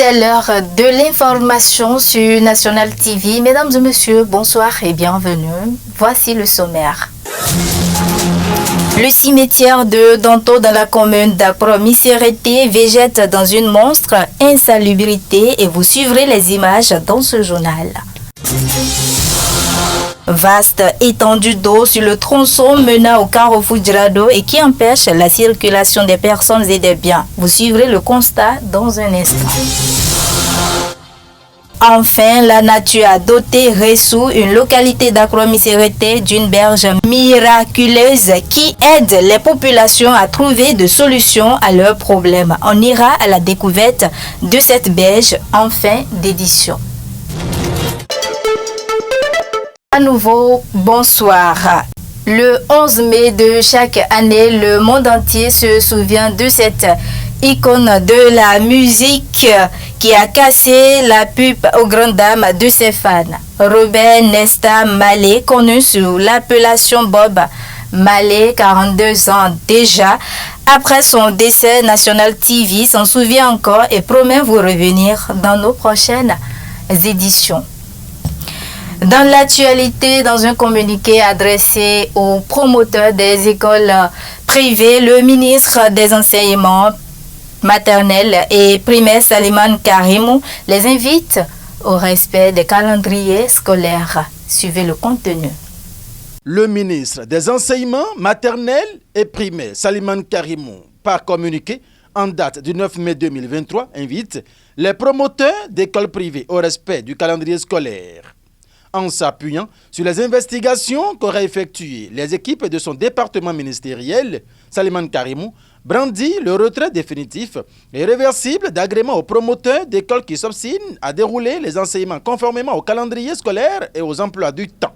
C'est l'heure de l'information sur National TV. Mesdames et messieurs, bonsoir et bienvenue. Voici le sommaire. Le cimetière de Danto dans la commune d'Apromis-Sérété végète dans une monstre insalubrité et vous suivrez les images dans ce journal. Vaste étendue d'eau sur le tronçon menant au carrefour Djirado et qui empêche la circulation des personnes et des biens. Vous suivrez le constat dans un instant. Enfin, la nature a doté Ressou, une localité d'Apromis-Sérété, d'une berge miraculeuse qui aide les populations à trouver des solutions à leurs problèmes. On ira à la découverte de cette berge en fin d'édition. À nouveau, bonsoir. Le 11 mai de chaque année, le monde entier se souvient de cette icône de la musique qui a cassé la pipe aux grandes dames de ses fans. Robert Nesta Marley, connu sous l'appellation Bob Marley, 42 ans déjà, après son décès, National TV s'en souvient encore et promet vous revenir dans nos prochaines éditions. Dans l'actualité, dans un communiqué adressé aux promoteurs des écoles privées, le ministre des Enseignements maternels et primaires, Saliman Karimou, les invite au respect des calendriers scolaires. Suivez le contenu. Le ministre des Enseignements maternels et primaires, Saliman Karimou, par communiqué en date du 9 mai 2023, invite les promoteurs d'écoles privées au respect du calendrier scolaire. En s'appuyant sur les investigations qu'auraient effectuées les équipes de son département ministériel, Saliman Karimou brandit le retrait définitif et réversible d'agrément aux promoteurs d'écoles qui s'obstinent à dérouler les enseignements conformément au calendrier scolaire et aux emplois du temps.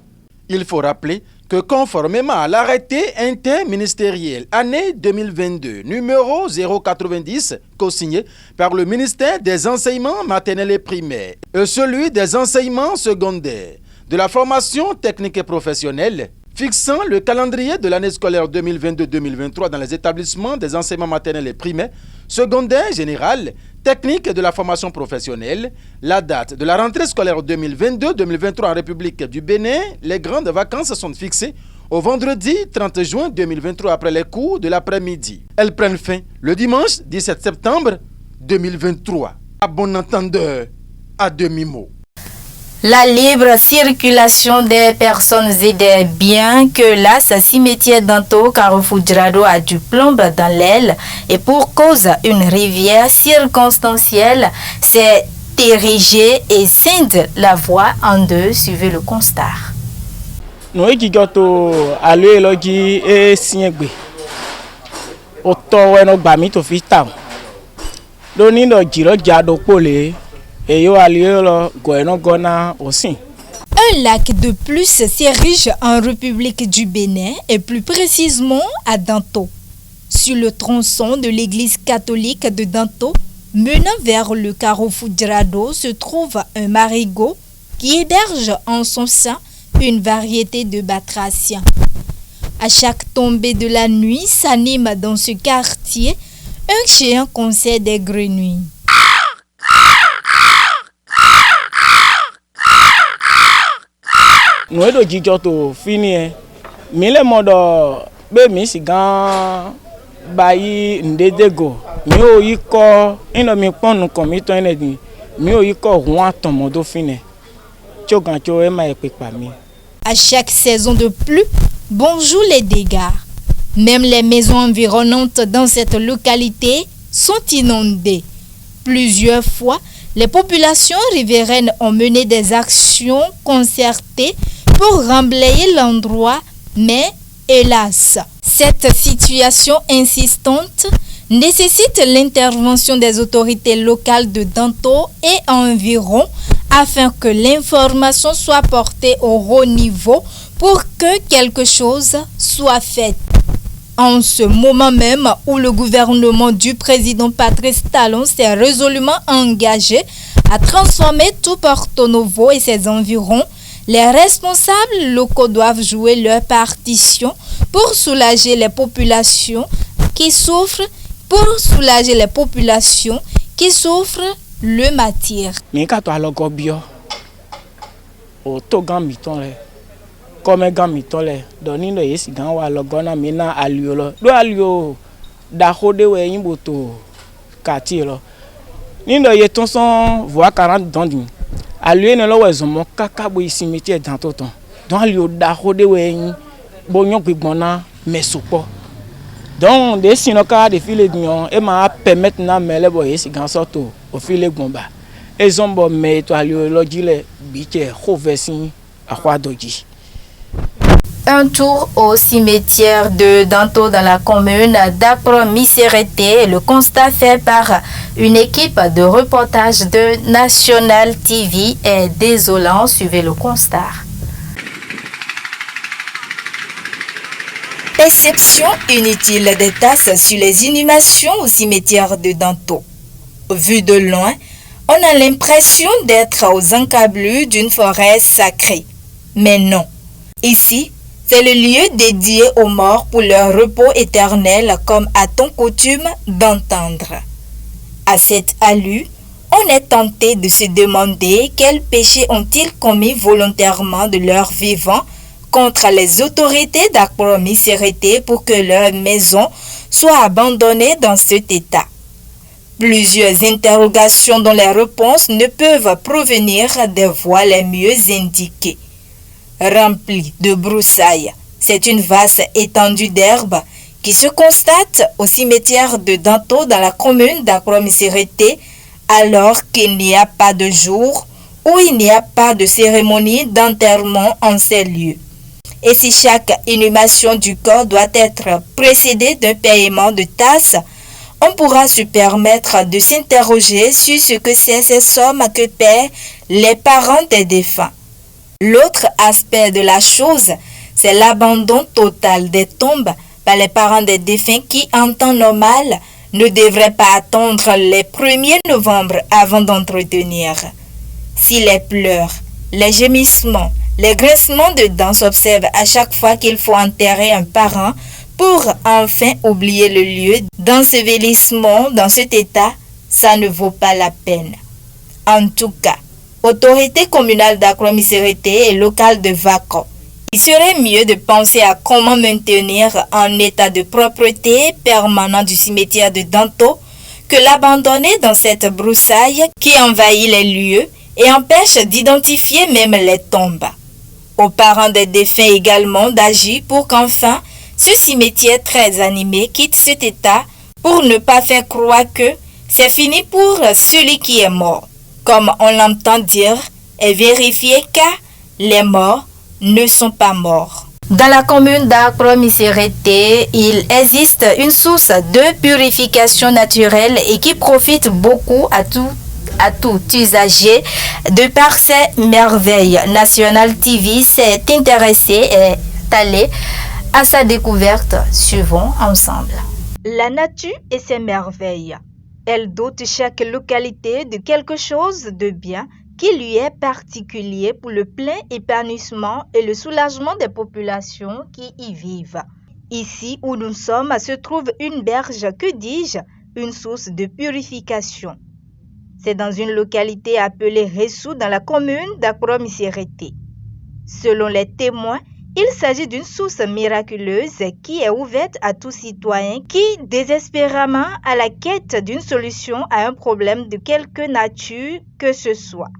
Il faut rappeler que conformément à l'arrêté interministériel année 2022 numéro 090 co-signé par le ministère des Enseignements maternels et primaires et celui des enseignements secondaires, de la formation technique et professionnelle, fixant le calendrier de l'année scolaire 2022-2023 dans les établissements des enseignements maternels et primaires, secondaires générales, techniques et de la formation professionnelle, la date de la rentrée scolaire 2022-2023 en République du Bénin, les grandes vacances sont fixées au vendredi 30 juin 2023 après les cours de l'après-midi. Elles prennent fin le dimanche 17 septembre 2023. À bon entendeur, à demi-mot. La libre circulation des personnes et des biens que l'AS cimetière Danto Carrefour Djirado a du plomb dans l'aile et pour cause une rivière circonstancielle s'est érigée et scinde la voie en deux. Suivez le constat. Nous avons allé logi et signegbe. Auto no gbami to fi ta. Doni no jiro jado pole. Un lac de plus s'érige en République du Bénin et plus précisément à Danto. Sur le tronçon de l'église catholique de Danto, menant vers le carrefour Djirado, se trouve un marigot qui héberge en son sein une variété de batraciens. À chaque tombée de la nuit s'anime dans ce quartier un géant concert des grenouilles. Nous avons dit que fini. Mais le monde est si grand bayi ndedego. Mais au yiko ino mi ponu komito enedi. Mais au yiko roi tomodo fini. Chogancho e ma epepa mi. À chaque saison de pluie, bonjour les dégâts. Même les maisons environnantes dans cette localité sont inondées. Plusieurs fois, les populations riveraines ont mené des actions concertées pour remblayer l'endroit, mais hélas, cette situation insistante nécessite l'intervention des autorités locales de Danto et environ afin que l'information soit portée au haut niveau pour que quelque chose soit fait. En ce moment même où le gouvernement du président Patrice Talon s'est résolument engagé à transformer tout Porto Novo et ses environs, les responsables locaux doivent jouer leur partition pour soulager les populations qui souffrent le m'attire. Mais quand tu as le gobio, au togan mitole, comme un mitole, donnez le yes, dans la logona mina aliolo, do alio, d'ahode we imboto, katilo. Nindo yeton son voix 40 dandini. Alio ne lo wezomo kakabo cimetière dans ton temps. Donc alio d'ahode we bonyon gbona mesopo. Donc des sinoka de filets d'union et m'a permettre na mele boye si gan sorto au filet gomba. Et zombo me to alio logile biche rovesin a kwa doji. Un tour au cimetière de Danto dans la commune d'Apro-Miserete, le constat fait par une équipe de reportage de National TV est désolant. Suivez le constat. Perception inutile des tasses sur les inhumations au cimetière de Danto. Vu de loin, on a l'impression d'être aux encablures d'une forêt sacrée. Mais non, ici, c'est le lieu dédié aux morts pour leur repos éternel comme a-t-on coutume d'entendre. À cette allure, on est tenté de se demander quels péchés ont-ils commis volontairement de leur vivant contre les autorités d'Apro-Miserete pour que leur maison soit abandonnée dans cet état. Plusieurs interrogations dont les réponses ne peuvent provenir des voies les mieux indiquées. Remplie de broussailles, c'est une vaste étendue d'herbe qui se constate au cimetière de Danto dans la commune d'Apro-Miserete alors qu'il n'y a pas de jour où il n'y a pas de cérémonie d'enterrement en ces lieux. Et si chaque inhumation du corps doit être précédée d'un paiement de tasses, on pourra se permettre de s'interroger sur ce que c'est ces sommes que paient les parents des défunts. L'autre aspect de la chose, c'est l'abandon total des tombes par les parents des défunts qui, en temps normal, ne devraient pas attendre les 1er novembre avant d'entretenir. Si les pleurs, les gémissements, les grincements de dents s'observent à chaque fois qu'il faut enterrer un parent pour enfin oublier le lieu d'ensevelissement dans cet état, ça ne vaut pas la peine. En tout cas, autorité communale d'Apro-Miserete et locale de Vako, il serait mieux de penser à comment maintenir un état de propreté permanent du cimetière de Danto que l'abandonner dans cette broussaille qui envahit les lieux et empêche d'identifier même les tombes. Aux parents des défunts également d'agir pour qu'enfin ce cimetière très animé quitte cet état pour ne pas faire croire que c'est fini pour celui qui est mort. Comme on l'entend dire, et vérifier car les morts ne sont pas morts. Dans la commune d'Apro-Miserete, il existe une source de purification naturelle et qui profite beaucoup à tout usager de par ses merveilles. National TV s'est intéressé et est allé à sa découverte. Suivons ensemble. La nature et ses merveilles. Elle dote chaque localité de quelque chose de bien qui lui est particulier pour le plein épanouissement et le soulagement des populations qui y vivent. Ici où nous sommes se trouve une berge, que dis-je, une source de purification. C'est dans une localité appelée Ressou dans la commune d'Apro-Miserete. Selon les témoins, il s'agit d'une source miraculeuse qui est ouverte à tout citoyen qui, désespérément à la quête d'une solution à un problème de quelque nature que ce soit.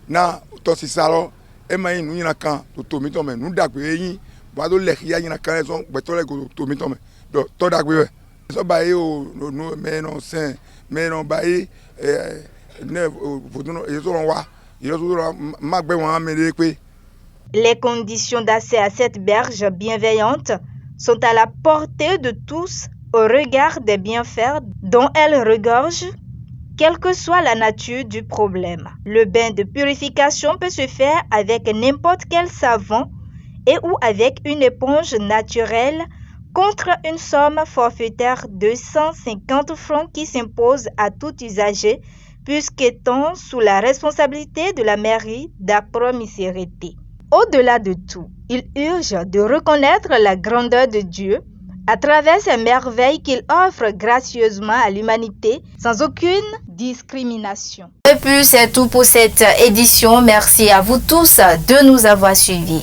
Na tosi salo e mai nu nyina kan to mi to me nu dagbe yin ba do le ya nyina kan so gbe to le go to mi to me do to dagbe so ba yi o no me no sen me no ba yi ne fodo no e so wa yi so ma gbe won me de pe. Les conditions d'accès à cette berge bienveillante sont à la portée de tous au regard des bienfaits dont elle regorge. Quelle que soit la nature du problème, le bain de purification peut se faire avec n'importe quel savon et ou avec une éponge naturelle contre une somme forfaitaire de 150 francs qui s'impose à tout usager, puisqu'étant sous la responsabilité de la mairie d'Apromissérité. Au-delà de tout, il urge de reconnaître la grandeur de Dieu à travers ces merveilles qu'il offre gracieusement à l'humanité sans aucune discrimination. Et puis c'est tout pour cette édition. Merci à vous tous de nous avoir suivis.